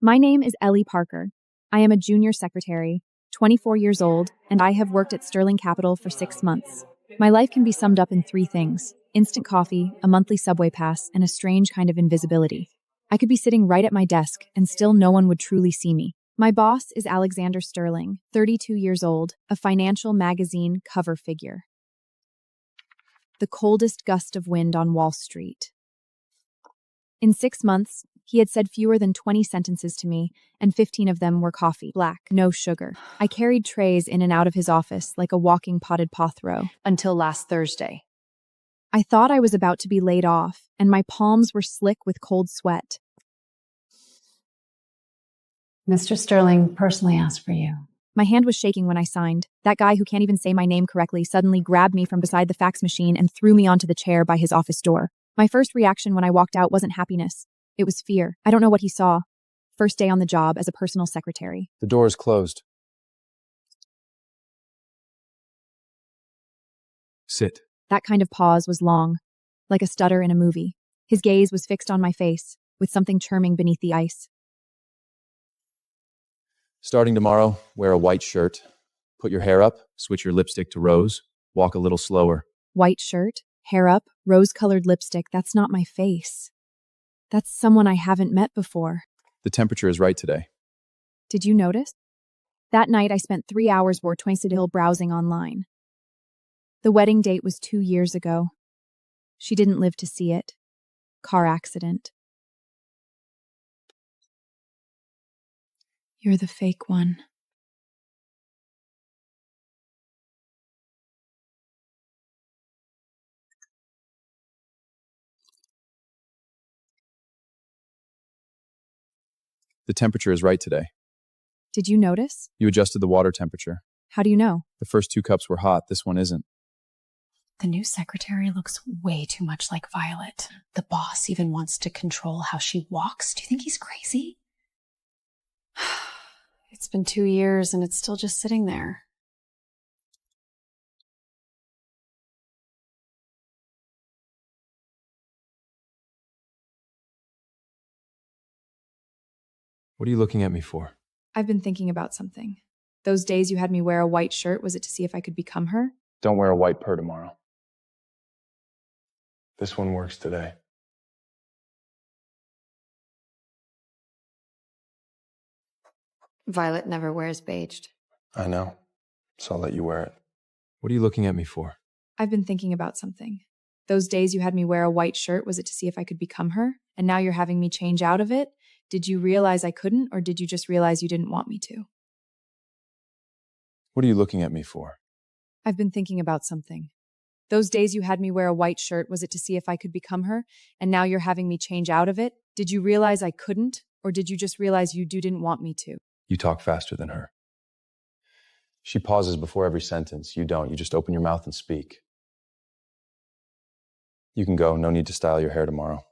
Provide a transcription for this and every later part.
My name is Ellie Parker. I am a junior secretary, 24 years old, and I have worked at Sterling Capital for 6 months. My life can be summed up in 3 things: instant coffee, a monthly subway pass, and a strange kind of invisibility. I could be sitting right at my desk, and still no one would truly see me. My boss is Alexander Sterling, 32 years old, a financial magazine cover figure. The coldest gust of wind on Wall Street. In 6 months, he had said fewer than 20 sentences to me, and 15 of them were coffee, black, no sugar. I carried trays in and out of his office like a walking potted pothrow. Until last Thursday. I thought I was about to be laid off, and my palms were slick with cold sweat. Mr. Sterling personally asked for you. My hand was shaking when I signed. That guy who can't even say my name correctly suddenly grabbed me from beside the fax machine and threw me onto the chair by his office door. My first reaction when I walked out wasn't happiness. It was fear. I don't know what he saw. First day on the job as a personal secretary. The door is closed. Sit. That kind of pause was long, like a stutter in a movie. His gaze was fixed on my face, with something churning beneath the ice. Starting tomorrow, wear a white shirt. Put your hair up, switch your lipstick to rose, walk a little slower. White shirt, hair up, rose-colored lipstick, that's not my face. That's someone I haven't met before. The temperature is right today. Did you notice? That night I spent 3 hours browsing online. The wedding date was 2 years ago. She didn't live to see it. Car accident. You're the fake one. The temperature is right today. Did you notice? You adjusted the water temperature. How do you know? The first 2 cups were hot, this one isn't. The new secretary looks way too much like Violet. The boss even wants to control how she walks. Do you think he's crazy? It's been 2 years and it's still just sitting there. What are you looking at me for? I've been thinking about something. Those days you had me wear a white shirt, was it to see if I could become her? Don't wear a white purr tomorrow. This one works today. Violet never wears beiged. I know, so I'll let you wear it. What are you looking at me for? I've been thinking about something. Those days you had me wear a white shirt, was it to see if I could become her? And now you're having me change out of it? Did you realize I couldn't, or did you just realize you didn't want me to? What are you looking at me for? I've been thinking about something. Those days you had me wear a white shirt, was it to see if I could become her? And now you're having me change out of it? Did you realize I couldn't, or did you just realize you didn't want me to? You talk faster than her. She pauses before every sentence. You don't. You just open your mouth and speak. You can go. No need to style your hair tomorrow.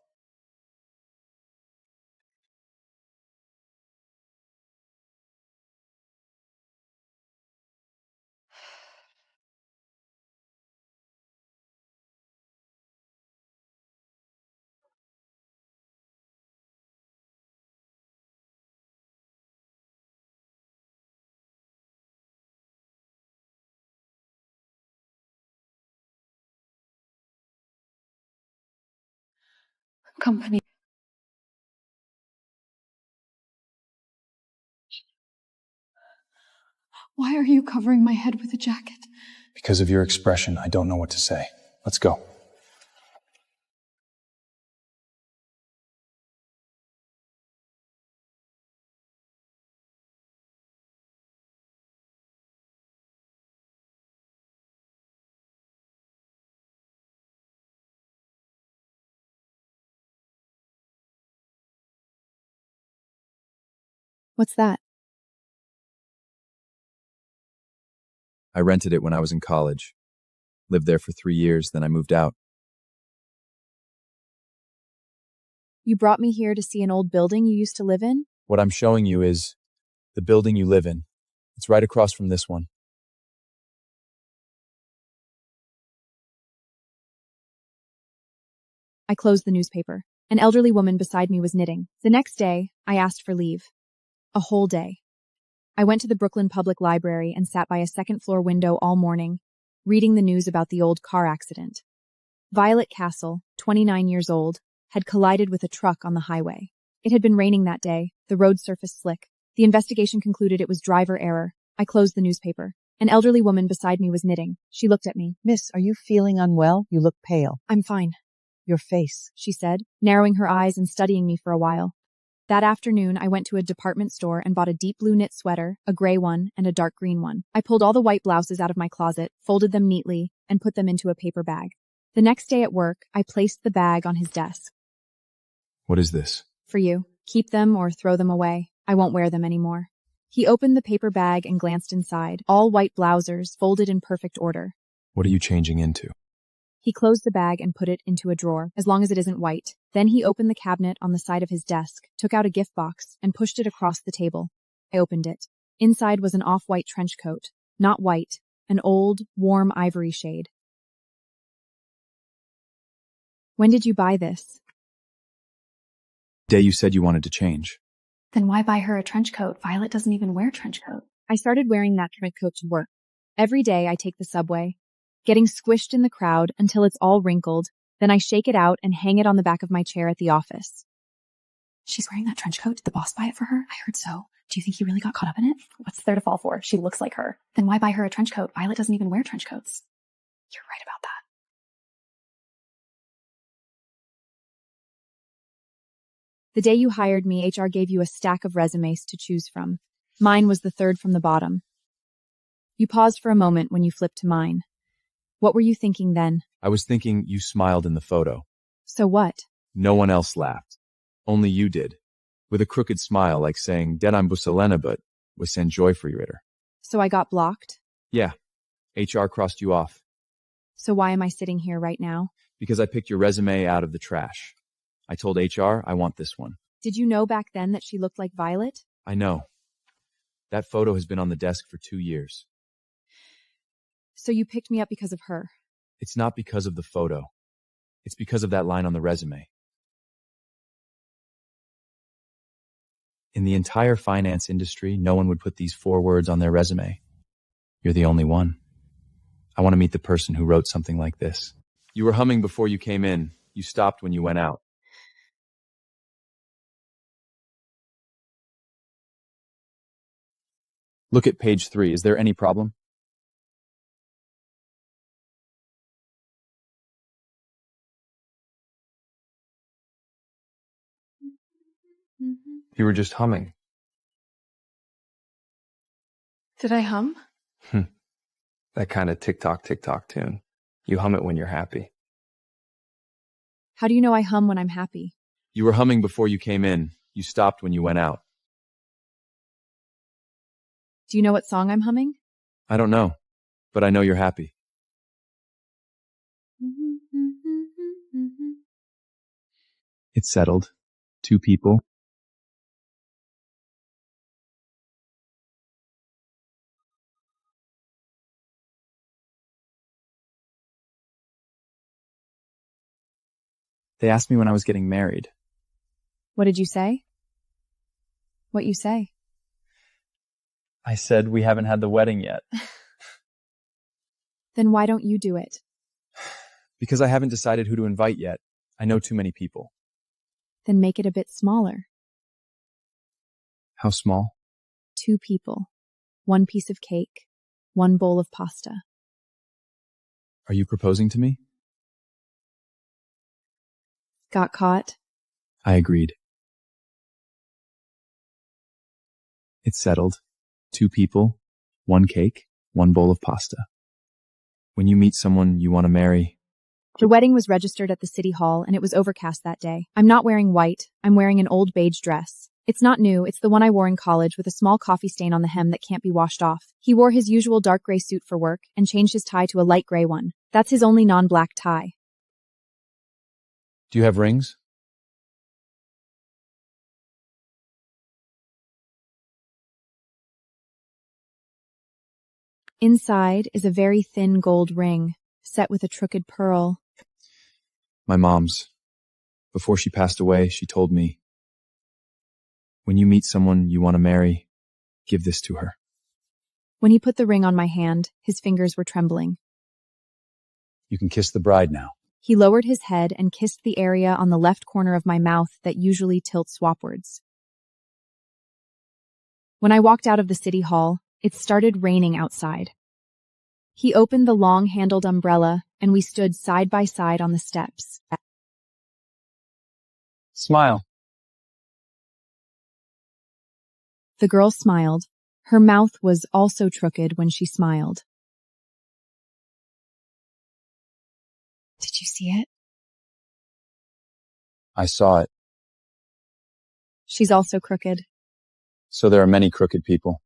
Company. Why are you covering my head with a jacket? Because of your expression, I don't know what to say. Let's go. What's that? I rented it when I was in college. Lived there for 3 years, then I moved out. You brought me here to see an old building you used to live in? What I'm showing you is the building you live in. It's right across from this one. I closed the newspaper. An elderly woman beside me was knitting. The next day, I asked for leave. A whole day. I went to the Brooklyn Public Library and sat by a second-floor window all morning, reading the news about the old car accident. Violet Castle, 29 years old, had collided with a truck on the highway. It had been raining that day, the road surface slick. The investigation concluded it was driver error. I closed the newspaper. An elderly woman beside me was knitting. She looked at me. Miss, are you feeling unwell? You look pale. "I'm fine," Your face. she said, narrowing her eyes and studying me for a while. That afternoon, I went to a department store and bought a deep blue knit sweater, a gray one, and a dark green one. I pulled all the white blouses out of my closet, folded them neatly, and put them into a paper bag. The next day at work, I placed the bag on his desk. What is this? "For you. Keep them or throw them away. I won't wear them anymore." He opened the paper bag and glanced inside, all white blousers, folded in perfect order. What are you changing into? He closed the bag and put it into a drawer, as long as it isn't white. Then he opened the cabinet on the side of his desk, took out a gift box, and pushed it across the table. I opened it. Inside was an off-white trench coat. Not white, an old, warm ivory shade. "When did you buy this?" The day you said you wanted to change. Then why buy her a trench coat? Violet doesn't even wear trench coat. I started wearing that trench coat to work. Every day I take the subway, getting squished in the crowd until it's all wrinkled. Then I shake it out and hang it on the back of my chair at the office. She's wearing that trench coat. Did the boss buy it for her? I heard so. Do you think he really got caught up in it? What's there to fall for? She looks like her. Then why buy her a trench coat? Violet doesn't even wear trench coats. You're right about that. The day you hired me, HR gave you a stack of resumes to choose from. Mine was the third from the bottom. You paused for a moment when you flipped to mine. What were you thinking then? I was thinking you smiled in the photo. So what? No one else laughed. Only you did. With a crooked smile like saying, "Deram bu selena, but was sen joy for your itter." So I got blocked? Yeah. HR crossed you off. So why am I sitting here right now? Because I picked your resume out of the trash. I told HR I want this one. Did you know back then that she looked like Violet? I know. That photo has been on the desk for 2 years. So you picked me up because of her. It's not because of the photo. It's because of that line on the resume. In the entire finance industry, no one would put these 4 words on their resume. You're the only one. I want to meet the person who wrote something like this. You were humming before you came in. You stopped when you went out. Look at page 3. Is there any problem? You were just humming. Did I hum? That kind of tick-tock, tick-tock tune. You hum it when you're happy. How do you know I hum when I'm happy? You were humming before you came in. You stopped when you went out. Do you know what song I'm humming? I don't know, but I know you're happy. It's settled. 2 people. They asked me when I was getting married. What did you say? What you say? I said we haven't had the wedding yet. Then why don't you do it? Because I haven't decided who to invite yet. I know too many people. Then make it a bit smaller. How small? 2 people. 1 piece of cake. 1 bowl of pasta. Are you proposing to me? Got caught? I agreed. It's settled. 2 people, 1 cake, 1 bowl of pasta. When you meet someone you want to marry. The wedding was registered at the city hall and it was overcast that day. I'm not wearing white. I'm wearing an old beige dress. It's not new. It's the one I wore in college with a small coffee stain on the hem that can't be washed off. He wore his usual dark gray suit for work and changed his tie to a light gray one. That's his only non-black tie. Do you have rings? Inside is a very thin gold ring, set with a crooked pearl. My mom's. Before she passed away, she told me, When you meet someone you want to marry, give this to her. When he put the ring on my hand, his fingers were trembling. You can kiss the bride now. He lowered his head and kissed the area on the left corner of my mouth that usually tilts swapwards. When I walked out of the city hall, it started raining outside. He opened the long-handled umbrella, and we stood side by side on the steps. Smile. The girl smiled. Her mouth was also crooked when she smiled. Did you see it? I saw it. She's also crooked. So there are many crooked people.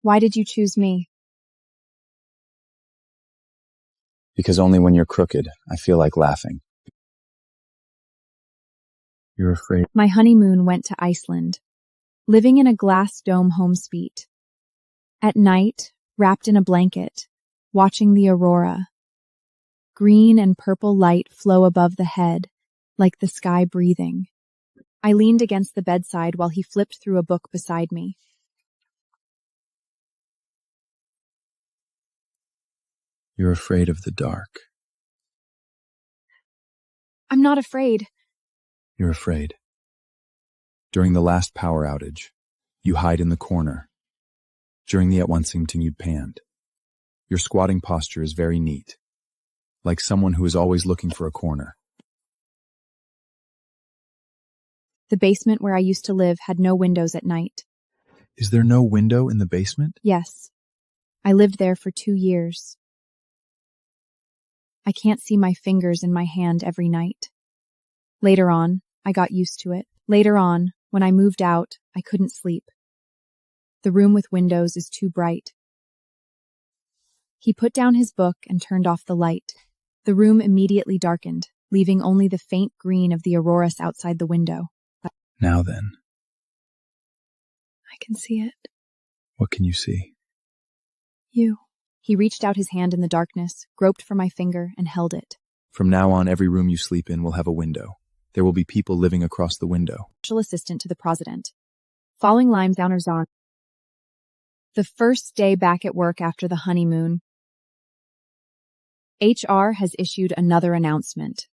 Why did you choose me? Because only when you're crooked, I feel like laughing. You're afraid. My honeymoon went to Iceland, living in a glass dome home suite. At night, wrapped in a blanket, watching the aurora. Green and purple light flow above the head, like the sky breathing. I leaned against the bedside while he flipped through a book beside me. You're afraid of the dark. I'm not afraid. You're afraid. During the last power outage, you hide in the corner. During the at one seeming you'd panned. Your squatting posture is very neat, like someone who is always looking for a corner. The basement where I used to live had no windows at night. Is there no window in the basement? Yes. I lived there for 2 years. I can't see my fingers in my hand every night. Later on, I got used to it. Later on, when I moved out, I couldn't sleep. The room with windows is too bright. He put down his book and turned off the light. The room immediately darkened, leaving only the faint green of the auroras outside the window. Now then, I can see it. what can you see? You. He reached out his hand in the darkness, groped for my finger, and held it. From now on, every room you sleep in will have a window. There will be people living across the window. Special assistant to the president. Following Limes down on. The first day back at work after the honeymoon, HR has issued another announcement.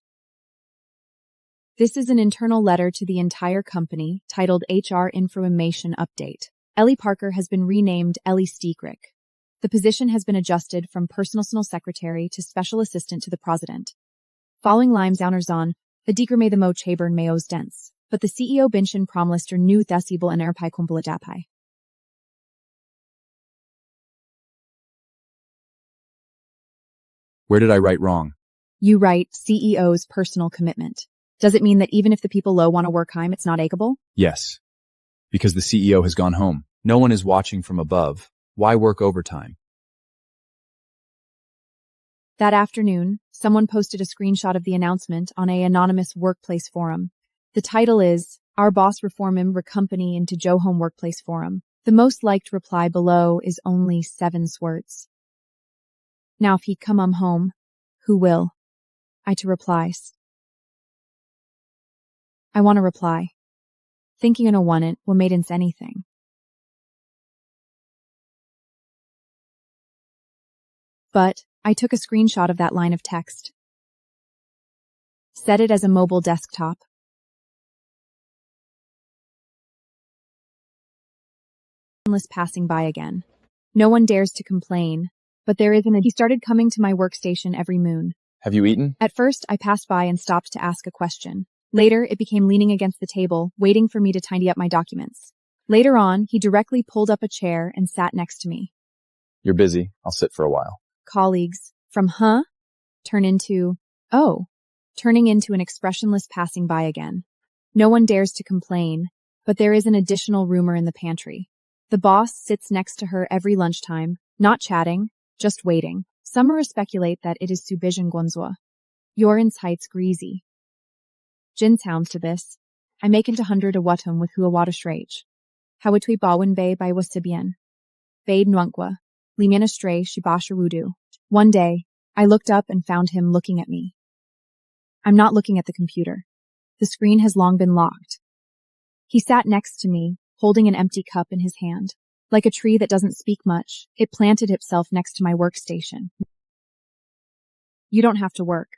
This is an internal letter to the entire company titled HR Information Update. Ellie Parker has been renamed Ellie Steekrick. The position has been adjusted from personal secretary to special assistant to the president. Following Limes down the Deeker may the mo Chaburn mayos dense, but the CEO Binshin promlister new thesibel and erpai kumpuladapai. Where did I write wrong? You write CEO's personal commitment. Does it mean that even if the people low want to work time, it's not akeable? Yes. Because the CEO has gone home. No one is watching from above. Why work overtime? That afternoon, someone posted a screenshot of the announcement on an anonymous workplace forum. The title is, Our Boss Reform Him Recompany into Joe Home Workplace Forum. The most liked reply below is only 7 words. Now if he come home, who will? I to replies. I want to reply. Thinking in a one it what made ins anything. But I took a screenshot of that line of text. Set it as a mobile desktop. Passing by again. No one dares to complain, but there isn't a. He started coming to my workstation every moon. Have you eaten? At first, I passed by and stopped to ask a question. Later, it became leaning against the table, waiting for me to tidy up my documents. Later on, he directly pulled up a chair and sat next to me. You're busy. I'll sit for a while. Colleagues, from turning into an expressionless passing by again. No one dares to complain, but there is an additional rumor in the pantry. The boss sits next to her every lunchtime, not chatting, just waiting. Some speculate that it is Subijin Guanzua. Yorin's heights greasy. Jin sounds to this. I make into 100 a watum with huawata shrage. Hawatui bawin bay by wasibien. Bade nuankwa. Limina stray shibasha wudu. One day, I looked up and found him looking at me. I'm not looking at the computer. The screen has long been locked. He sat next to me, holding an empty cup in his hand. Like a tree that doesn't speak much, it planted itself next to my workstation. You don't have to work.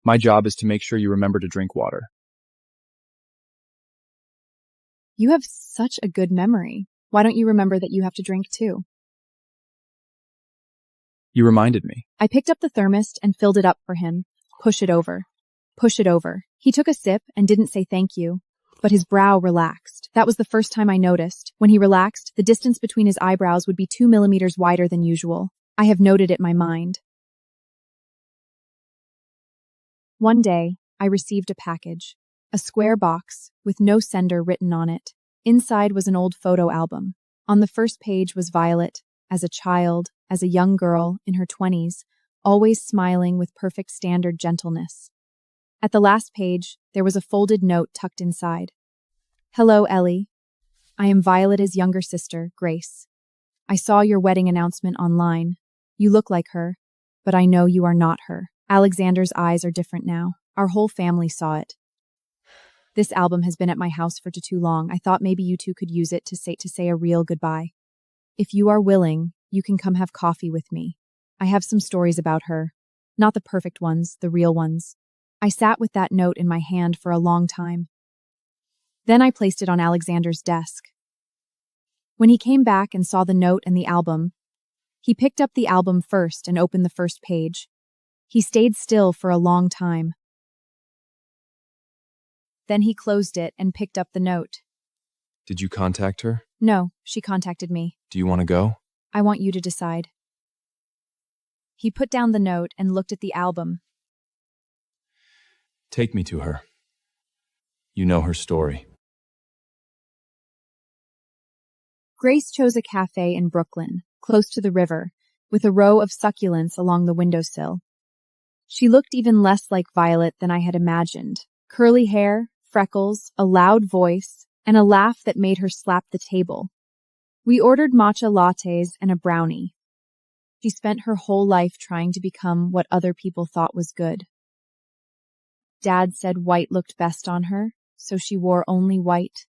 My job is to make sure you remember to drink water. You have such a good memory. Why don't you remember that you have to drink too? You reminded me. I picked up the thermos and filled it up for him. Push it over. Push it over. He took a sip and didn't say thank you, but his brow relaxed. That was the first time I noticed. When he relaxed, the distance between his eyebrows would be 2 millimeters wider than usual. I have noted it in my mind. One day, I received a package. A square box with no sender written on it. Inside was an old photo album. On the first page was Violet, as a child, as a young girl in her 20s, always smiling with perfect standard gentleness. At the last page, there was a folded note tucked inside. Hello, Ellie. I am Violet's younger sister, Grace. I saw your wedding announcement online. You look like her, but I know you are not her. Alexander's eyes are different now. Our whole family saw it. This album has been at my house for too long. I thought maybe you two could use it to say a real goodbye. If you are willing, you can come have coffee with me. I have some stories about her. Not the perfect ones, the real ones. I sat with that note in my hand for a long time. Then I placed it on Alexander's desk. When he came back and saw the note and the album, he picked up the album first and opened the first page. He stayed still for a long time. Then he closed it and picked up the note. Did you contact her? No, she contacted me. Do you want to go? I want you to decide. He put down the note and looked at the album. Take me to her. You know her story. Grace chose a cafe in Brooklyn, close to the river, with a row of succulents along the windowsill. She looked even less like Violet than I had imagined. Curly hair, freckles, a loud voice, and a laugh that made her slap the table. We ordered matcha lattes and a brownie. She spent her whole life trying to become what other people thought was good. Dad said white looked best on her, so she wore only white.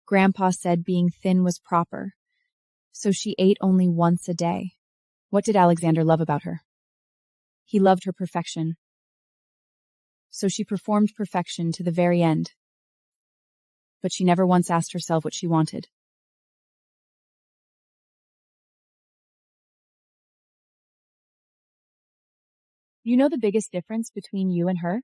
Grandpa said being thin was proper, so she ate only once a day. What did Alexander love about her? He loved her perfection. So she performed perfection to the very end. But she never once asked herself what she wanted. You know the biggest difference between you and her?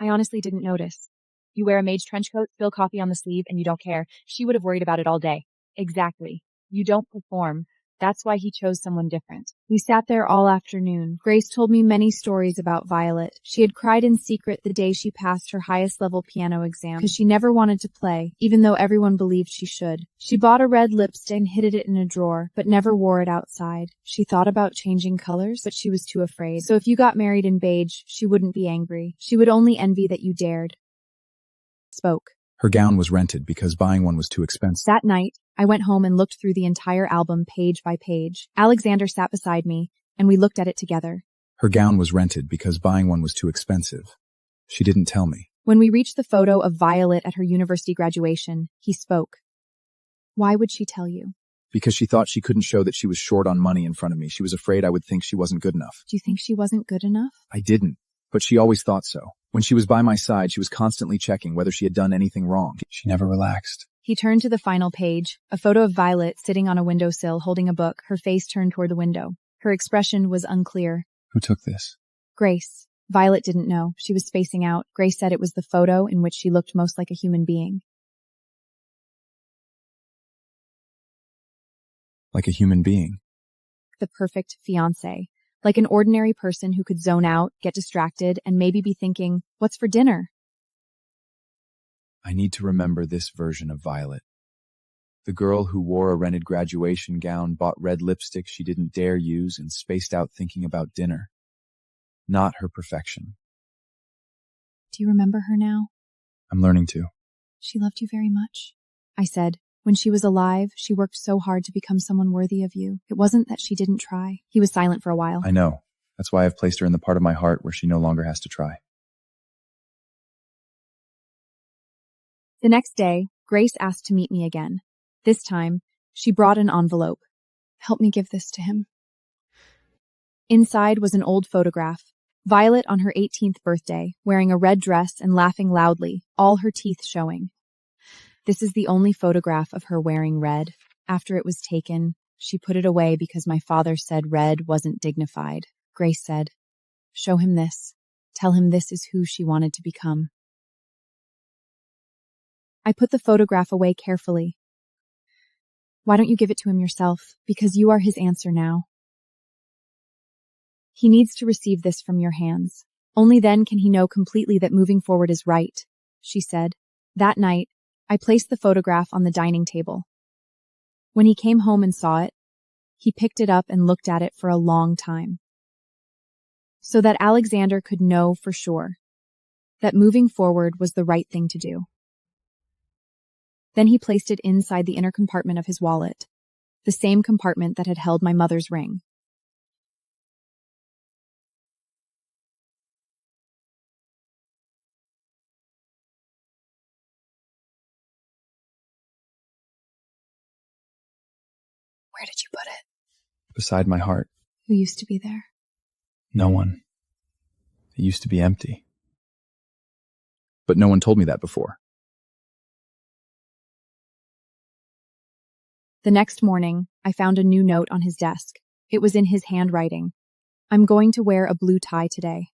I honestly didn't notice. You wear a maid's trench coat, spill coffee on the sleeve, and you don't care. She would have worried about it all day. Exactly. You don't perform. That's why he chose someone different. We sat there all afternoon. Grace told me many stories about Violet. She had cried in secret the day she passed her highest level piano exam because she never wanted to play, even though everyone believed she should. She bought a red lipstick and hid it in a drawer, but never wore it outside. She thought about changing colors, but she was too afraid. So if you got married in beige, she wouldn't be angry. She would only envy that you dared. Spoke. Her gown was rented because buying one was too expensive. That night, I went home and looked through the entire album page by page. Alexander sat beside me, and we looked at it together. Her gown was rented because buying one was too expensive. She didn't tell me. When we reached the photo of Violet at her university graduation, he spoke. Why would she tell you? Because she thought she couldn't show that she was short on money in front of me. She was afraid I would think she wasn't good enough. Do you think she wasn't good enough? I didn't, but she always thought so. When she was by my side, she was constantly checking whether she had done anything wrong. She never relaxed. He turned to the final page, a photo of Violet sitting on a windowsill holding a book, her face turned toward the window. Her expression was unclear. Who took this? Grace. Violet didn't know. She was spacing out. Grace said it was the photo in which she looked most like a human being. Like a human being? The perfect fiancé. Like an ordinary person who could zone out, get distracted, and maybe be thinking, what's for dinner? I need to remember this version of Violet. The girl who wore a rented graduation gown, bought red lipstick she didn't dare use, and spaced out thinking about dinner. Not her perfection. Do you remember her now? I'm learning to. She loved you very much. I said, when she was alive, she worked so hard to become someone worthy of you. It wasn't that she didn't try. He was silent for a while. I know. That's why I've placed her in the part of my heart where she no longer has to try. The next day, Grace asked to meet me again. This time, she brought an envelope. Help me give this to him. Inside was an old photograph. Violet on her 18th birthday, wearing a red dress and laughing loudly, all her teeth showing. This is the only photograph of her wearing red. After it was taken, she put it away because my father said red wasn't dignified. Grace said, "Show him this. Tell him this is who she wanted to become." I put the photograph away carefully. "Why don't you give it to him yourself? Because you are his answer now. He needs to receive this from your hands. Only then can he know completely that moving forward is right," she said. That night, I placed the photograph on the dining table. When he came home and saw it, he picked it up and looked at it for a long time, so that Alexander could know for sure that moving forward was the right thing to do. Then he placed it inside the inner compartment of his wallet, the same compartment that had held my mother's ring. Where did you put it? Beside my heart. Who used to be there? No one. It used to be empty. But no one told me that before. The next morning, I found a new note on his desk. It was in his handwriting. "I'm going to wear a blue tie today."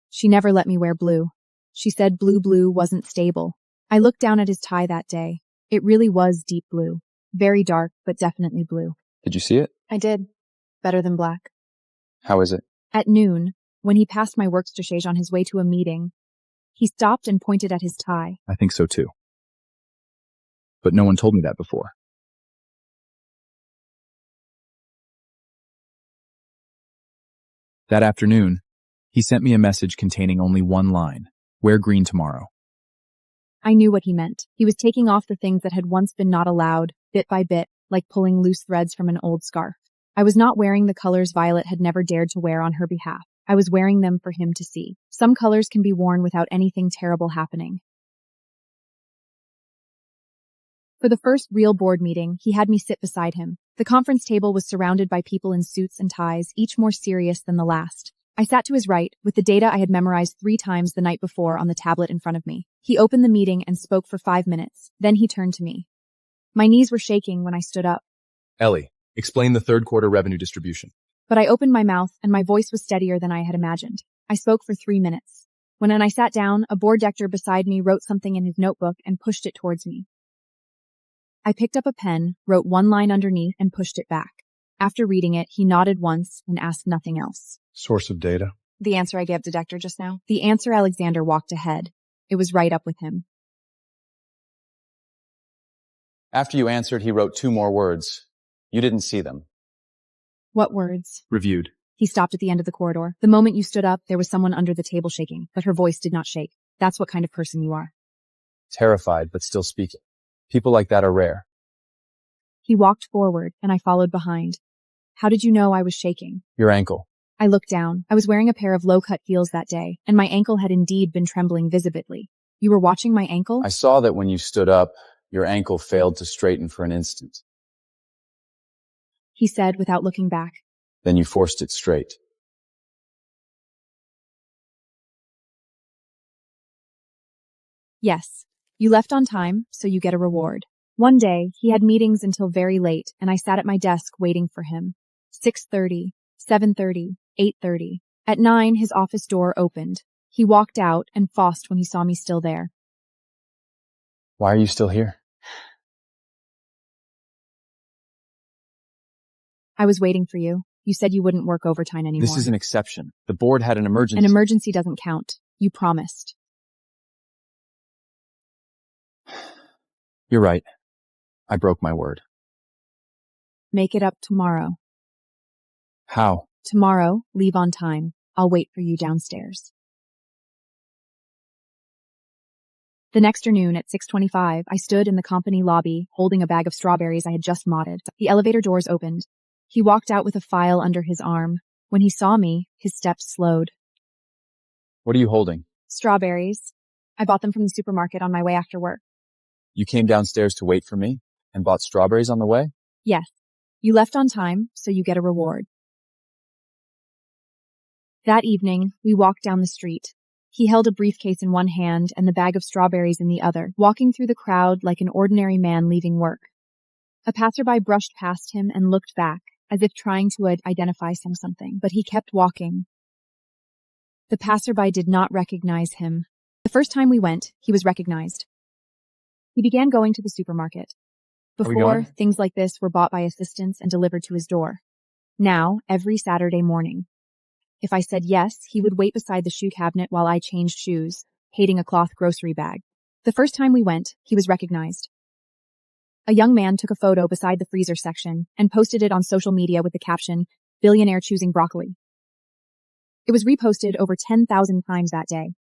She never let me wear blue. She said blue wasn't stable. I looked down at his tie that day. It really was deep blue. Very dark, but definitely blue. Did you see it? I did. Better than black. How is it? At noon, when he passed my work stage on his way to a meeting, he stopped and pointed at his tie. I think so too. But no one told me that before. That afternoon, he sent me a message containing only one line: "Wear green tomorrow." I knew what he meant. He was taking off the things that had once been not allowed, bit by bit, like pulling loose threads from an old scarf. I was not wearing the colors Violet had never dared to wear on her behalf. I was wearing them for him to see. Some colors can be worn without anything terrible happening. For the first real board meeting, he had me sit beside him. The conference table was surrounded by people in suits and ties, each more serious than the last. I sat to his right, with the data I had memorized 3 times the night before on the tablet in front of me. He opened the meeting and spoke for 5 minutes. Then he turned to me. My knees were shaking when I stood up, Ellie, explain the third quarter revenue distribution. but I opened my mouth and my voice was steadier than I had imagined. I spoke for 3 minutes. When I sat down, a board director beside me wrote something in his notebook and pushed it towards me. I picked up a pen, wrote one line underneath, and pushed it back. After reading it, he nodded once and asked nothing else. Source of data? The answer I gave the doctor just now? The answer. Alexander walked ahead. It was right up with him. After you answered, he wrote 2 more words. You didn't see them. What words? Reviewed. He stopped at the end of the corridor. The moment you stood up, there was someone under the table shaking, but her voice did not shake. That's what kind of person you are. Terrified, but still speaking. People like that are rare. He walked forward, and I followed behind. How did you know I was shaking? Your ankle. I looked down. I was wearing a pair of low-cut heels that day, and my ankle had indeed been trembling visibly. You were watching my ankle? I saw that when you stood up, your ankle failed to straighten for an instant. He said without looking back. Then you forced it straight. Yes. You left on time, so you get a reward. One day, he had meetings until very late, and I sat at my desk waiting for him. 6:30, 7:30, 8:30. At 9, his office door opened. He walked out and fussed when he saw me still there. Why are you still here? I was waiting for you. You said you wouldn't work overtime anymore. This is an exception. The board had an emergency. An emergency doesn't count. You promised. You're right. I broke my word. Make it up tomorrow. How? Tomorrow, leave on time. I'll wait for you downstairs. The next afternoon at 6:25, I stood in the company lobby, holding a bag of strawberries I had just modded. The elevator doors opened. He walked out with a file under his arm. When he saw me, his steps slowed. What are you holding? Strawberries. I bought them from the supermarket on my way after work. You came downstairs to wait for me and bought strawberries on the way? Yes. You left on time, so you get a reward. That evening, we walked down the street. He held a briefcase in one hand and the bag of strawberries in the other, walking through the crowd like an ordinary man leaving work. A passerby brushed past him and looked back, as if trying to identify something, but he kept walking. The passerby did not recognize him. The first time we went, he was recognized. He began going to the supermarket. we Before, going? things like this were bought by assistants and delivered to his door. Now, every Saturday morning. If I said yes, he would wait beside the shoe cabinet while I changed shoes, hating a cloth grocery bag. The first time we went, he was recognized. A young man took a photo beside the freezer section and posted it on social media with the caption, "Billionaire choosing broccoli." It was reposted over 10,000 times that day.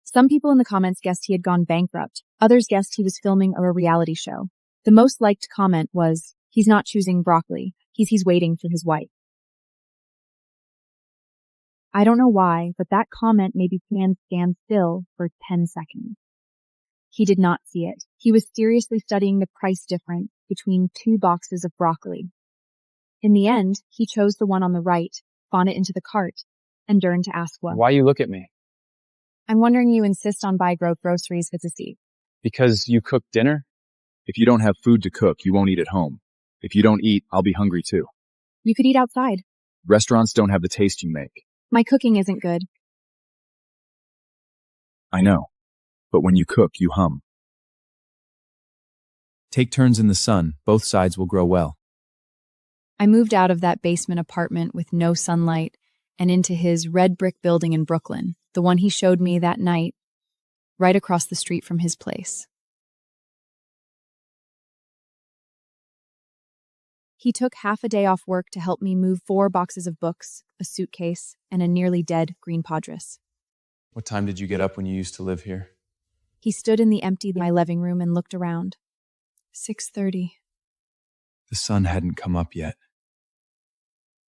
Some people in the comments guessed he had gone bankrupt. Others guessed he was filming a reality show. The most liked comment was, "He's not choosing broccoli. He's waiting for his wife." I don't know why, but that comment made me stand still for 10 seconds. He did not see it. He was seriously studying the price difference between 2 boxes of broccoli. In the end, he chose the one on the right, fawned it into the cart, and turned to ask what. Why you look at me? I'm wondering you insist on buy groceries with a seat. Because you cooked dinner? If you don't have food to cook, you won't eat at home. If you don't eat, I'll be hungry too. You could eat outside. Restaurants don't have the taste you make. My cooking isn't good. I know. But when you cook, you hum. Take turns in the sun. Both sides will grow well. I moved out of that basement apartment with no sunlight and into his red brick building in Brooklyn, the one he showed me that night, right across the street from his place. He took half a day off work to help me move 4 boxes of books, a suitcase, and a nearly dead green Padres. What time did you get up when you used to live here? He stood in the empty my living room and looked around. 6:30. The sun hadn't come up yet.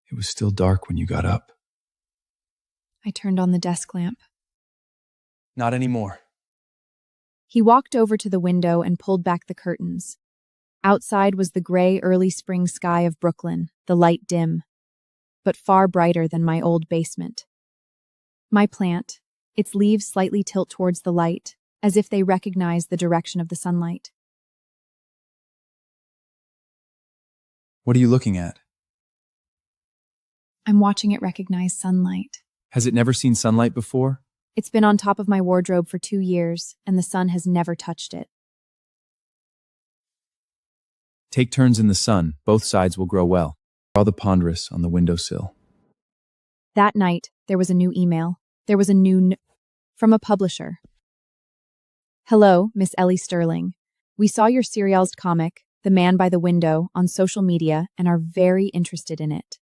It was still dark when you got up. I turned on the desk lamp. Not anymore. He walked over to the window and pulled back the curtains. Outside was the gray early spring sky of Brooklyn, the light dim, but far brighter than my old basement. My plant, its leaves slightly tilt towards the light, as if they recognize the direction of the sunlight. What are you looking at? I'm watching it recognize sunlight. Has it never seen sunlight before? It's been on top of my wardrobe for 2 years, and the sun has never touched it. Take turns in the sun. Both sides will grow well. Draw the ponderous on the windowsill. That night, there was a new email. There was a new from a publisher. "Hello, Miss Ellie Sterling. We saw your serialized comic, The Man by the Window, on social media and are very interested in it.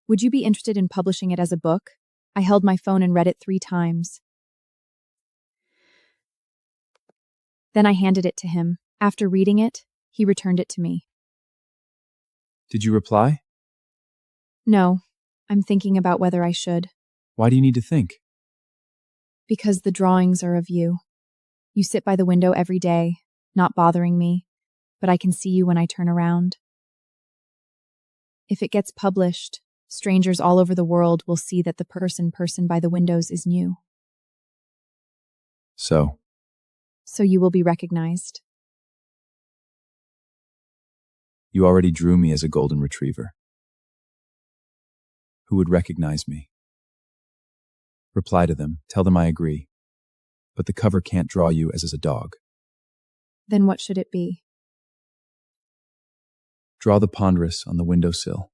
Would you be interested in publishing it as a book?" I held my phone and read it 3 times. Then I handed it to him. After reading it, he returned it to me. Did you reply? "No, I'm thinking about whether I should." Why do you need to think? "Because the drawings are of you. You sit by the window every day, not bothering me, but I can see you when I turn around. If it gets published, strangers all over the world will see that the person by the windows is you. So You will be recognized." you already drew me as a golden retriever. Who would recognize me? Reply to them. Tell them I agree. But the cover can't draw you as a dog. Then what should it be? Draw the ponderous on the windowsill.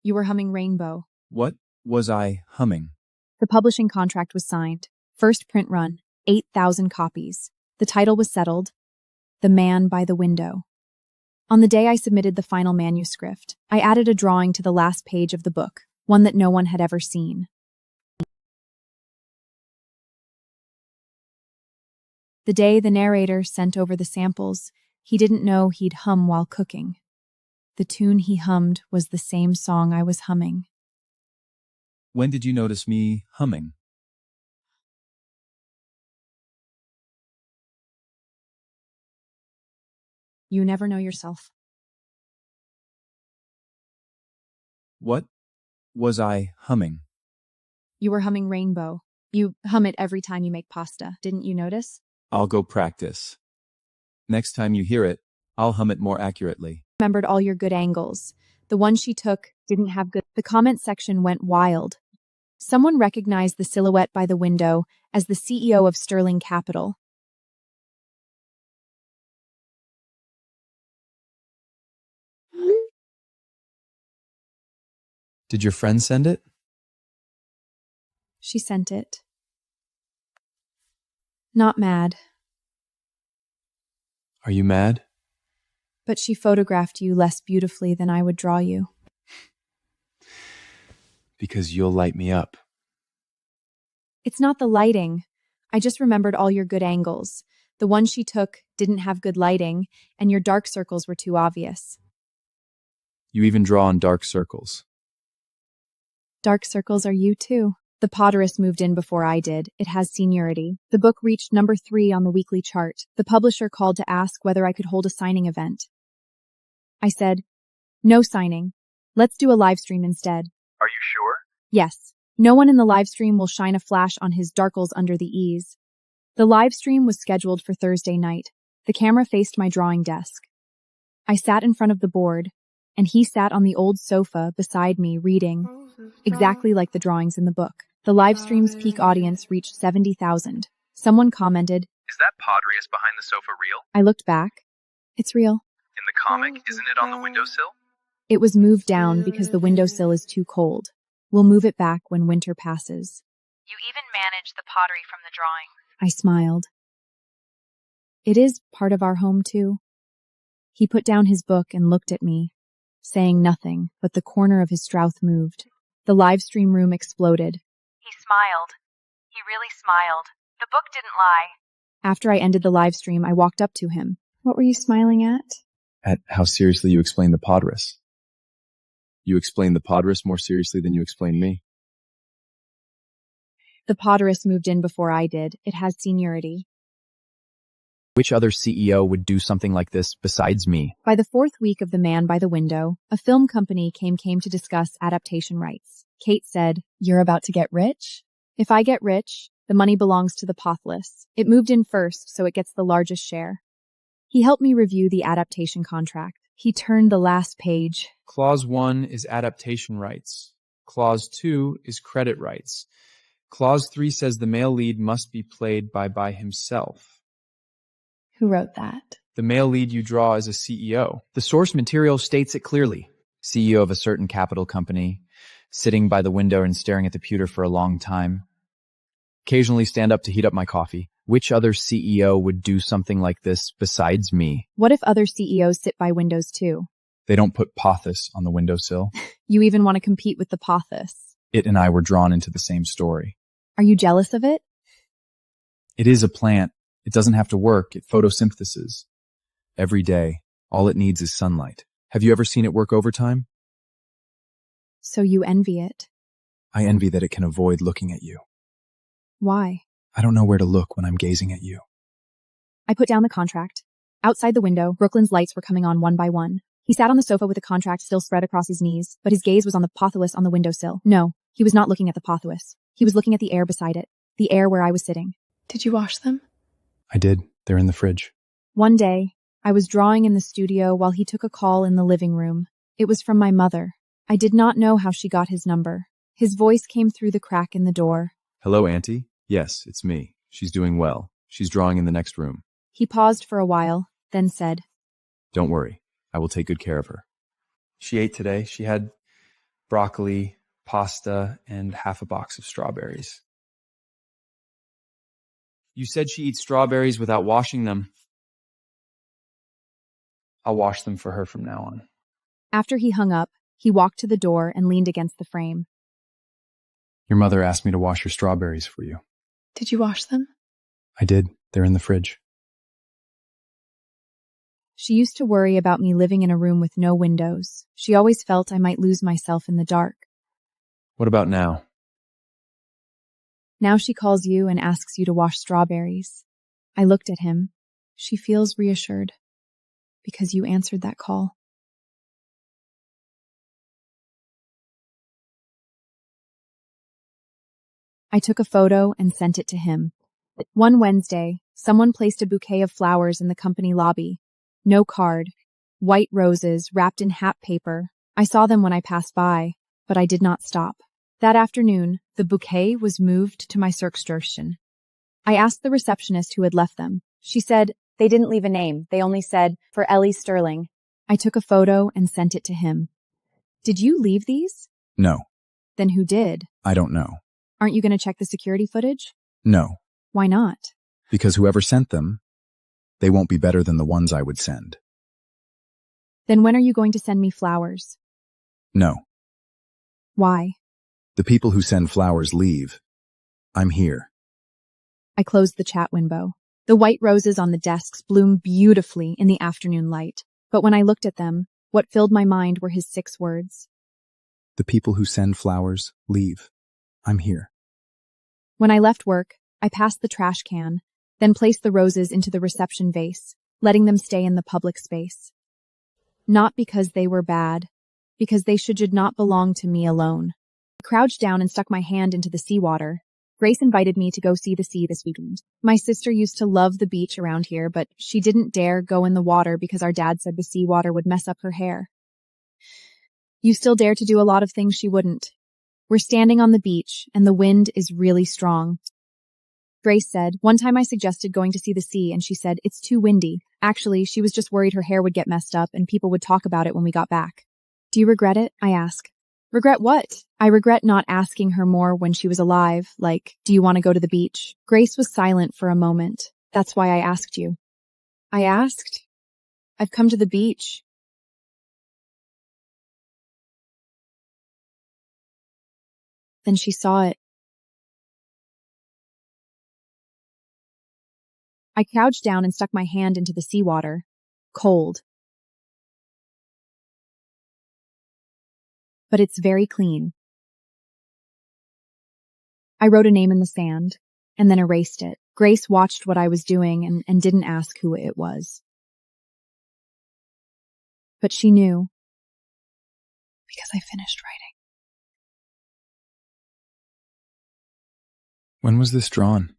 You were humming Rainbow. What was I humming? The publishing contract was signed. First print run, 8,000 copies. The title was settled, The Man by the Window. On the day I submitted the final manuscript, I added a drawing to the last page of the book, one that no one had ever seen. The day the narrator sent over the samples, he didn't know he'd hum while cooking. The tune he hummed was the same song I was humming. When did you notice me humming? You never know yourself. What was I humming? You were humming Rainbow. You hum it every time you make pasta. Didn't you notice? I'll go practice. Next time you hear it, I'll hum it more accurately. Remembered all your good angles. The one she took didn't have good. The comment section went wild. Someone recognized the silhouette by the window as the CEO of Sterling Capital. Did your friend send it? She sent it. Not mad, Are you mad? but she photographed you less beautifully than I would draw you. Because you'll light me up. It's not the lighting. I just remembered all your good angles. The one she took didn't have good lighting, and your dark circles were too obvious. You even draw on dark circles. Dark circles are you too. The Potterist moved in before I did. It has seniority. The book reached number 3 on the weekly chart. The publisher called to ask whether I could hold a signing event. I said, no signing. Let's do a live stream instead. Are you sure? Yes. No one in the live stream will shine a flash on his darkles under the ease. The live stream was scheduled for Thursday night. The camera faced my drawing desk. I sat in front of the board, and he sat on the old sofa beside me reading, exactly like the drawings in the book. The live stream's peak audience reached 70,000. Someone commented, Is that Padrius behind the sofa real? I looked back. It's real. In the comic, isn't it on the windowsill? It was moved down because the windowsill is too cold. We'll move it back when winter passes. You even managed the pottery from the drawing. I smiled. It is part of our home, too. He put down his book and looked at me, saying nothing, but the corner of his Strouth moved. The live stream room exploded. He smiled. He really smiled. The book didn't lie. After I ended the live stream, I walked up to him. What were you smiling at? At how seriously you explain the Podris. You explain the Podris more seriously than you explain me. The Potterist moved in before I did. It has seniority. Which other CEO would do something like this besides me? By the 4th week of The Man by the Window, a film company came to discuss adaptation rights. Kate said, "You're about to get rich? If I get rich, the money belongs to the Pothless. It moved in first, so it gets the largest share." He helped me review the adaptation contract. He turned the last page. Clause 1 is adaptation rights. Clause 2 is credit rights. Clause 3 says the male lead must be played by himself. Who wrote that? The male lead you draw is a CEO. The source material states it clearly. CEO of a certain capital company, sitting by the window and staring at the pewter for a long time. Occasionally stand up to heat up my coffee. Which other CEO would do something like this besides me? What if other CEOs sit by windows too? They don't put Pothos on the windowsill. You even want to compete with the Pothos. It and I were drawn into the same story. Are you jealous of it? It is a plant. It doesn't have to work. It photosynthesis. Every day, all it needs is sunlight. Have you ever seen it work overtime? So you envy it. I envy that it can avoid looking at you. Why? I don't know where to look when I'm gazing at you. I put down the contract. Outside the window, Brooklyn's lights were coming on one by one. He sat on the sofa with the contract still spread across his knees, but his gaze was on the Pothois on the windowsill. No, he was not looking at the Pothois. He was looking at the air beside it, the air where I was sitting. Did you wash them? I did. They're in the fridge. One day, I was drawing in the studio while he took a call in the living room. It was from my mother. I did not know how she got his number. His voice came through the crack in the door. Hello, Auntie? Yes, it's me. She's doing well. She's drawing in the next room. He paused for a while, then said, Don't worry. I will take good care of her. She ate today. She had broccoli, pasta, and half a box of strawberries. You said she eats strawberries without washing them. I'll wash them for her from now on. After he hung up, he walked to the door and leaned against the frame. Your mother asked me to wash your strawberries for you. Did you wash them? I did. They're in the fridge. She used to worry about me living in a room with no windows. She always felt I might lose myself in the dark. What about now? Now she calls you and asks you to wash strawberries. I looked at him. She feels reassured. Because you answered that call. I took a photo and sent it to him. One Wednesday, someone placed a bouquet of flowers in the company lobby. No card. White roses wrapped in hat paper. I saw them when I passed by, but I did not stop. That afternoon, the bouquet was moved to my workstation. I asked the receptionist who had left them. She said, "They didn't leave a name. They only said, for Ellie Sterling." I took a photo and sent it to him. Did you leave these? No, Then who did? I don't know. Aren't you going to check the security footage? No, Why not? because whoever sent them, they won't be better than the ones I would send. Then when are you going to send me flowers? No, Why? the people who send flowers leave. I'm here. I closed the chat window. The white roses on the desks bloomed beautifully in the afternoon light. But when I looked at them, what filled my mind were his 6 words. The people who send flowers leave. I'm here. When I left work, I passed the trash can, then placed the roses into the reception vase, letting them stay in the public space. Not because they were bad, because they should not belong to me alone. I crouched down and stuck my hand into the seawater. Grace invited me to go see the sea this weekend. My sister used to love the beach around here, but she didn't dare go in the water because our dad said the seawater would mess up her hair. You still dare to do a lot of things she wouldn't. We're standing on the beach, and the wind is really strong. Grace said, one time I suggested going to see the sea, and she said, it's too windy. Actually, she was just worried her hair would get messed up, and people would talk about it when we got back. Do you regret it? I ask. Regret what? I regret not asking her more when she was alive, like, do you want to go to the beach? Grace was silent for a moment. That's why I asked you. I asked? I've come to the beach. Then she saw it. I crouched down and stuck my hand into the seawater. Cold. But it's very clean. I wrote a name in the sand, and then erased it. Grace watched what I was doing and didn't ask who it was. But she knew. Because I finished writing. When was this drawn?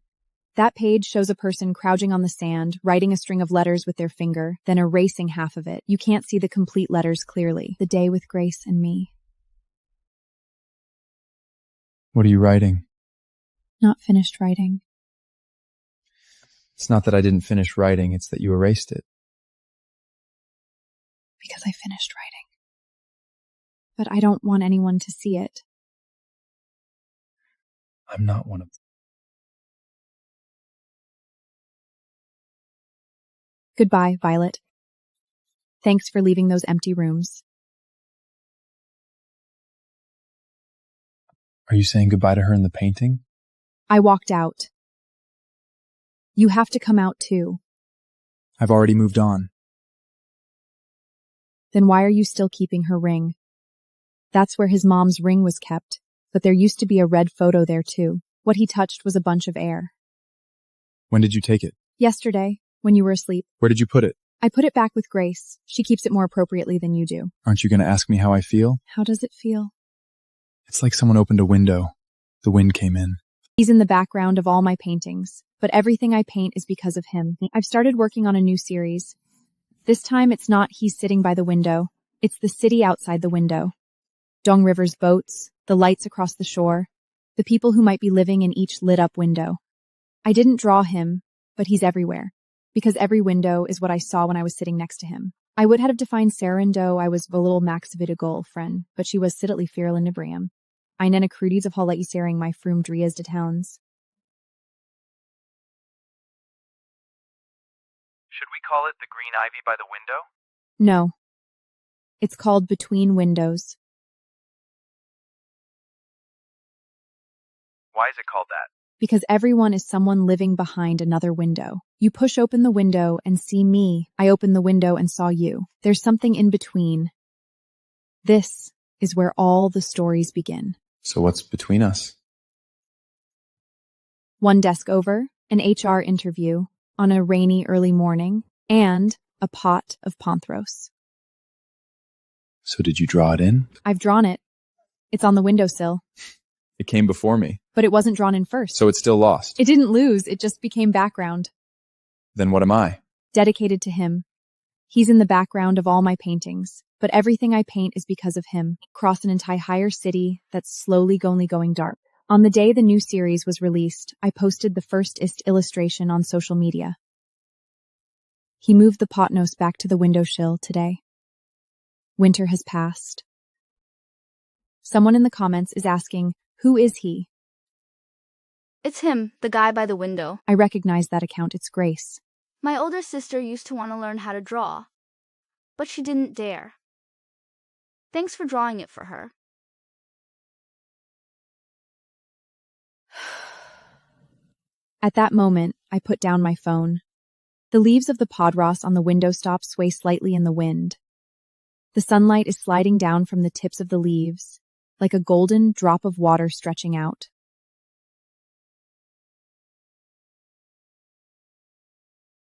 That page shows a person crouching on the sand, writing a string of letters with their finger, then erasing half of it. You can't see the complete letters clearly. The day with Grace and me. What are you writing? Not finished writing. It's not that I didn't finish writing, it's that you erased it. Because I finished writing. But I don't want anyone to see it. I'm not one of them. Goodbye, Violet. Thanks for leaving those empty rooms. Are you saying goodbye to her in the painting? I walked out. You have to come out too. I've already moved on. Then why are you still keeping her ring? That's where his mom's ring was kept, but there used to be a red photo there too. What he touched was a bunch of air. When did you take it? Yesterday, when you were asleep. Where did you put it? I put it back with Grace. She keeps it more appropriately than you do. Aren't you going to ask me how I feel? How does it feel? It's like someone opened a window. The wind came in. He's in the background of all my paintings, but everything I paint is because of him. I've started working on a new series. This time it's not he's sitting by the window. It's the city outside the window. Dong River's boats, the lights across the shore, the people who might be living in each lit-up window. I didn't draw him, but he's everywhere, because every window is what I saw when I was sitting next to him. I would have defined Sarando I was little Max Vidagol friend, but she was siddatly feral in Ibrium. Einen crudies of Holla Isering my frum drias de towns. Should we call it the green ivy by the window? No. It's called Between Windows. Why is it called that? Because everyone is someone living behind another window. You push open the window and see me. I opened the window and saw you. There's something in between. This is where all the stories begin. So what's between us? One desk over, an HR interview on a rainy early morning, and a pot of Ponthros. So did you draw it in? I've drawn it. It's on the windowsill. It came before me, But it wasn't drawn in first. so it's still lost. It didn't lose, it just became background. Then what am I? Dedicated to him. He's in the background of all my paintings, but everything I paint is because of him. Across an entire city that's slowly going dark. On the day the new series was released, I posted the first illustration on social media. He moved the Potnos back to the windowsill today. Winter has passed. Someone in the comments is asking, who is he? It's him, the guy by the window. I recognize that account, it's Grace. My older sister used to want to learn how to draw, but she didn't dare. Thanks for drawing it for her. At that moment, I put down my phone. The leaves of the podros on the windowstop sway slightly in the wind. The sunlight is sliding down from the tips of the leaves, like a golden drop of water stretching out.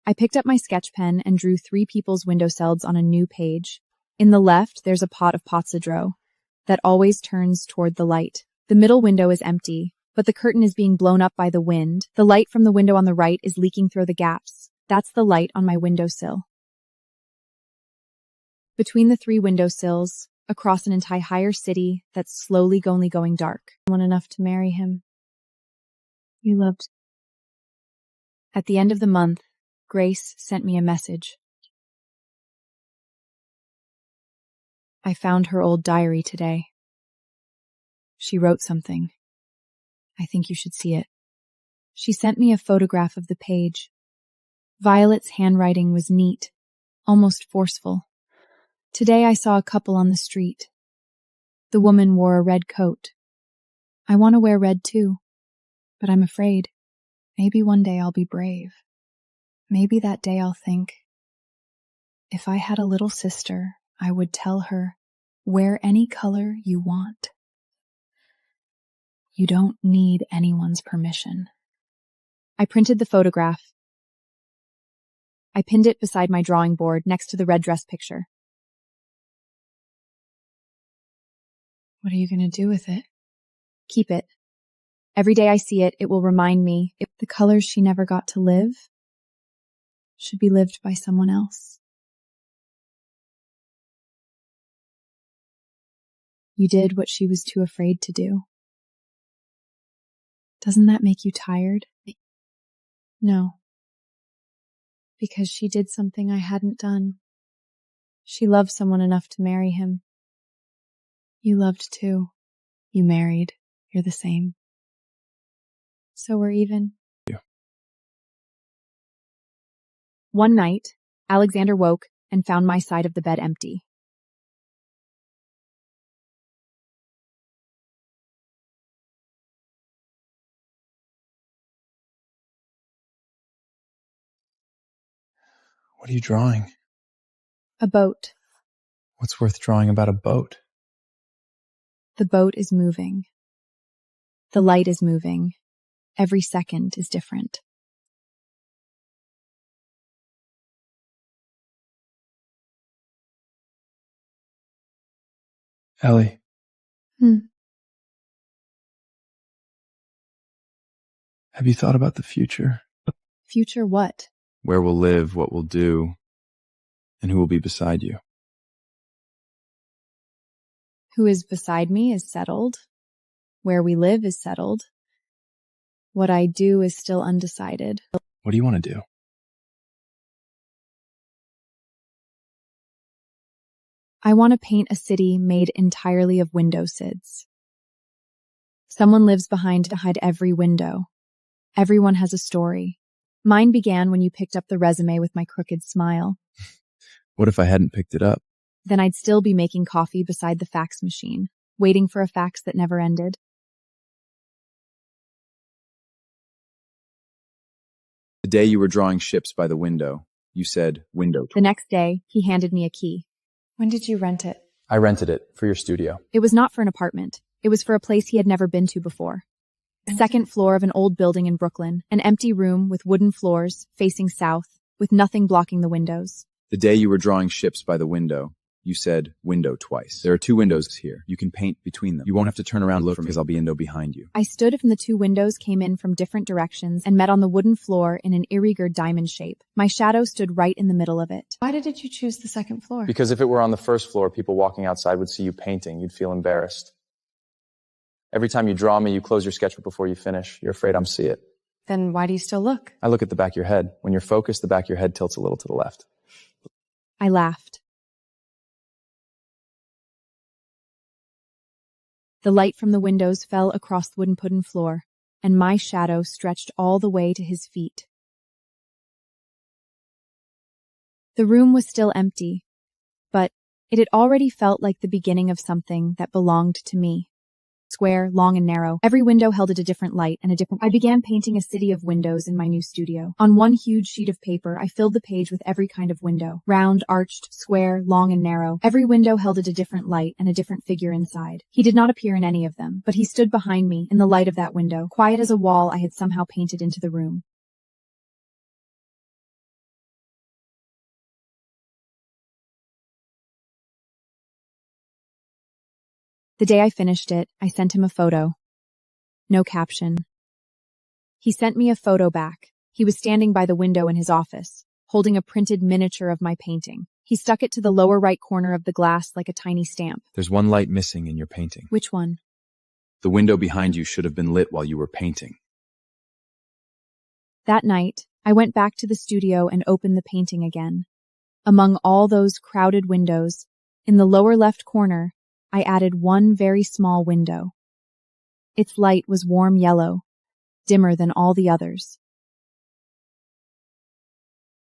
I picked up my sketch pen and drew 3 people's windowsills on a new page. In the left, there's a pot of pozzadro that always turns toward the light. The middle window is empty, but the curtain is being blown up by the wind. The light from the window on the right is leaking through the gaps. That's the light on my windowsill. Between the 3 windowsills, across an entire city that's slowly going dark. Someone enough to marry him. You loved. At the end of the month, Grace sent me a message. I found her old diary today. She wrote something. I think you should see it. She sent me a photograph of the page. Violet's handwriting was neat, almost forceful. Today I saw a couple on the street. The woman wore a red coat. I want to wear red too, but I'm afraid. Maybe one day I'll be brave. Maybe that day I'll think, if I had a little sister, I would tell her, wear any color you want. You don't need anyone's permission. I printed the photograph. I pinned it beside my drawing board next to the red dress picture. What are you going to do with it? Keep it. Every day I see it, it will remind me if the colors she never got to live should be lived by someone else. You did what she was too afraid to do. Doesn't that make you tired? No. Because she did something I hadn't done. She loved someone enough to marry him. You loved too. You married. You're the same. So we're even. Yeah. One night, Alexander woke and found my side of the bed empty. What are you drawing? A boat. What's worth drawing about a boat? The boat is moving. The light is moving. Every second is different. Ellie. Have you thought about the future? Future what? Where we'll live, what we'll do, and who will be beside you. Who is beside me is settled. Where we live is settled. What I do is still undecided. What do you want to do? I want to paint a city made entirely of window sids. Someone lives behind to hide every window. Everyone has a story. Mine began when you picked up the resume with my crooked smile. What if I hadn't picked it up? Then I'd still be making coffee beside the fax machine, waiting for a fax that never ended. The day you were drawing ships by the window, you said window. The next day, he handed me a key. When did you rent it? I rented it for your studio. It was not for an apartment. It was for a place he had never been to before. The second floor of an old building in Brooklyn, an empty room with wooden floors, facing south, with nothing blocking the windows. The day you were drawing ships by the window, you said window twice. There are 2 windows here. You can paint between them. You won't have to turn around and look for me because I'll be in behind you. I stood from the 2 windows, came in from different directions, and met on the wooden floor in an irregular diamond shape. My shadow stood right in the middle of it. Why did you choose the second floor? Because if it were on the first floor, people walking outside would see you painting. You'd feel embarrassed. Every time you draw me, you close your sketchbook before you finish. You're afraid I'm see it. Then why do you still look? I look at the back of your head. When you're focused, the back of your head tilts a little to the left. I laughed. The light from the windows fell across the wooden floor, and my shadow stretched all the way to his feet. The room was still empty, but it had already felt like the beginning of something that belonged to me. Square, long and narrow. Every window held a different light and a different... I began painting a city of windows in my new studio. On one huge sheet of paper, I filled the page with every kind of window. Round, arched, square, long and narrow. Every window held a different light and a different figure inside. He did not appear in any of them, but he stood behind me in the light of that window, quiet as a wall I had somehow painted into the room. The day I finished it, I sent him a photo. No caption. He sent me a photo back. He was standing by the window in his office, holding a printed miniature of my painting. He stuck it to the lower right corner of the glass like a tiny stamp. There's one light missing in your painting. Which one? The window behind you should have been lit while you were painting. That night, I went back to the studio and opened the painting again. Among all those crowded windows, in the lower left corner, I added one very small window. Its light was warm yellow, dimmer than all the others.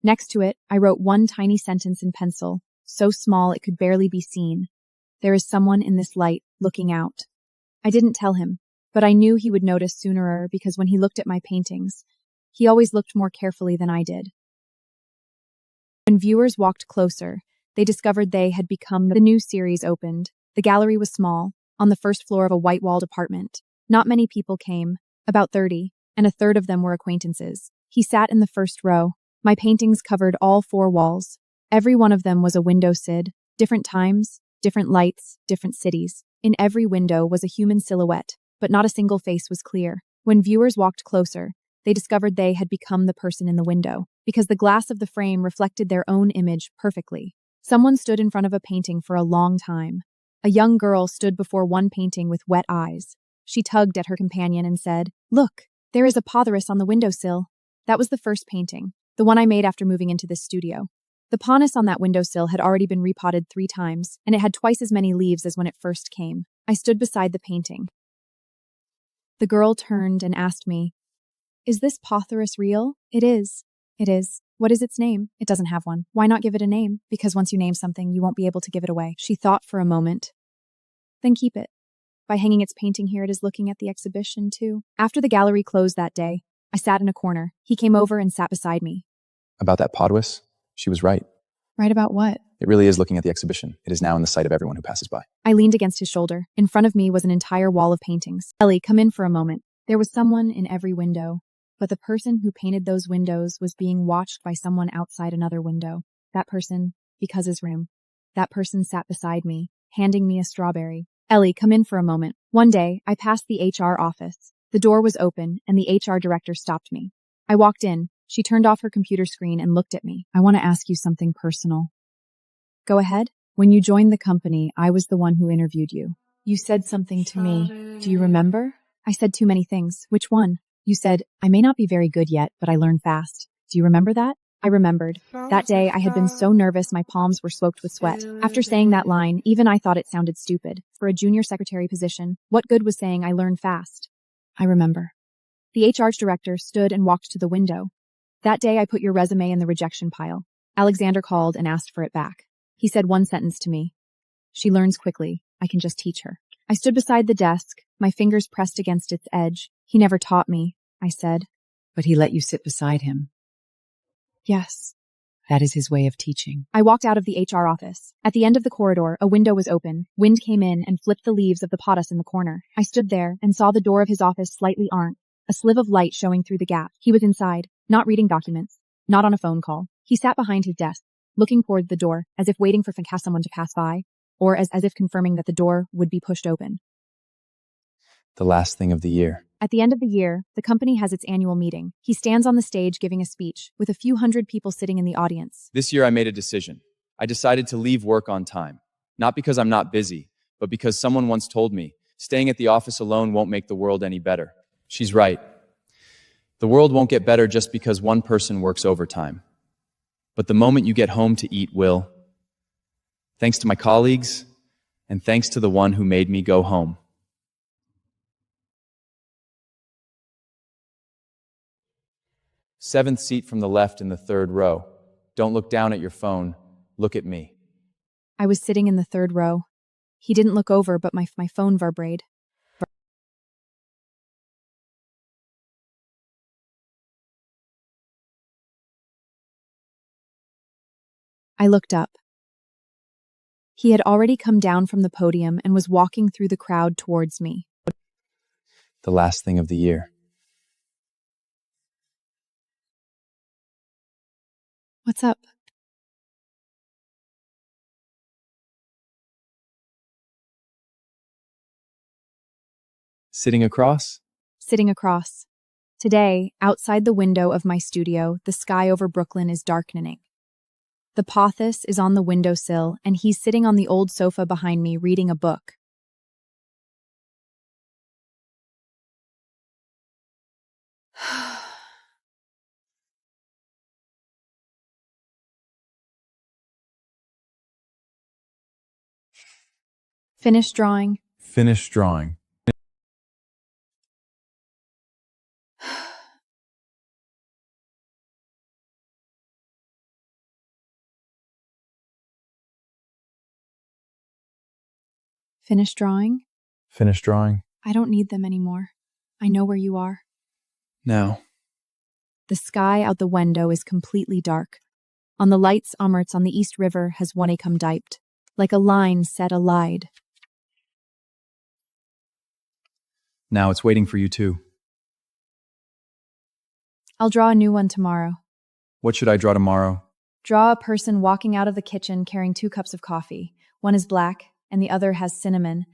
Next to it, I wrote one tiny sentence in pencil, so small it could barely be seen. There is someone in this light looking out. I didn't tell him, but I knew he would notice sooner because when he looked at my paintings, he always looked more carefully than I did. When viewers walked closer, they discovered they had become the new series opened. The gallery was small, on the first floor of a white-walled apartment. Not many people came, about 30, and a third of them were acquaintances. He sat in the first row. My paintings covered all 4 walls. Every one of them was a window side, different times, different lights, different cities. In every window was a human silhouette, but not a single face was clear. When viewers walked closer, they discovered they had become the person in the window, because the glass of the frame reflected their own image perfectly. Someone stood in front of a painting for a long time. A young girl stood before one painting with wet eyes. She tugged at her companion and said, "Look, there is a pothorus on the windowsill." That was the first painting, the one I made after moving into this studio. The pothorus on that windowsill had already been repotted 3 times, and it had twice as many leaves as when it first came. I stood beside the painting. The girl turned and asked me, "Is this pothorus real?" "It is. It is." "What is its name?" "It doesn't have one." "Why not give it a name?" "Because once you name something, you won't be able to give it away." She thought for a moment. "Then keep it. By hanging its painting here, it is looking at the exhibition, too." After the gallery closed that day, I sat in a corner. He came over and sat beside me. About that pothorus, she was right. Right about what? It really is looking at the exhibition. It is now in the sight of everyone who passes by. I leaned against his shoulder. In front of me was an entire wall of paintings. "Ellie, come in for a moment." There was someone in every window, but the person who painted those windows was being watched by someone outside another window. That person, because his room. That person sat beside me, handing me a strawberry. "Ellie, come in for a moment." One day, I passed the HR office. The door was open, and the HR director stopped me. I walked in. She turned off her computer screen and looked at me. "I want to ask you something personal." "Go ahead." "When you joined the company, I was the one who interviewed you. You said something to me. Do you remember?" "I said too many things." "Which one?" "You said, 'I may not be very good yet, but I learn fast.' Do you remember that?" I remembered. That day, I had been so nervous my palms were soaked with sweat. After saying that line, even I thought it sounded stupid. For a junior secretary position, what good was saying I learn fast? I remember. The HR director stood and walked to the window. "That day, I put your resume in the rejection pile. Alexander called and asked for it back. He said one sentence to me. 'She learns quickly. I can just teach her.'" I stood beside the desk, my fingers pressed against its edge. "He never taught me," I said. But he let you sit beside him. "Yes." That is his way of teaching. I walked out of the HR office. At the end of the corridor, a window was open. Wind came in and flipped the leaves of the pothos in the corner. I stood there and saw the door of his office slightly aren't, a sliv of light showing through the gap. He was inside, not reading documents, not on a phone call. He sat behind his desk, looking toward the door, as if waiting for someone to pass by, or as if confirming that the door would be pushed open. The last thing of the year. At the end of the year, the company has its annual meeting. He stands on the stage giving a speech, with a few hundred people sitting in the audience. This year I made a decision. I decided to leave work on time. Not because I'm not busy, but because someone once told me, staying at the office alone won't make the world any better. She's right. The world won't get better just because one person works overtime. But the moment you get home to eat will. Thanks to my colleagues, and thanks to the one who made me go home. Seventh seat from the left in the third row. Don't look down at your phone. Look at me. I was sitting in the third row. He didn't look over, but my phone vibrated. I looked up. He had already come down from the podium and was walking through the crowd towards me. The last thing of the year. What's up? Sitting across? Sitting across. Today, outside the window of my studio, the sky over Brooklyn is darkening. The Pothos is on the windowsill, and he's sitting on the old sofa behind me reading a book. Finished drawing. Finished drawing. Finished drawing? Finished drawing. I don't need them anymore. I know where you are. Now. The sky out the window is completely dark. On the lights Amherst on the East River has one come diped, like a line set alide. Now it's waiting for you too. I'll draw a new one tomorrow. What should I draw tomorrow? Draw a person walking out of the kitchen carrying 2 cups of coffee. One is black, and the other has cinnamon.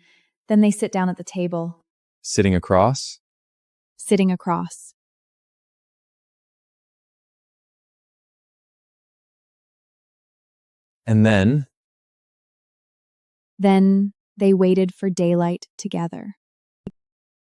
Then they sit down at the table. Sitting across? Sitting across. And then? Then they waited for daylight together.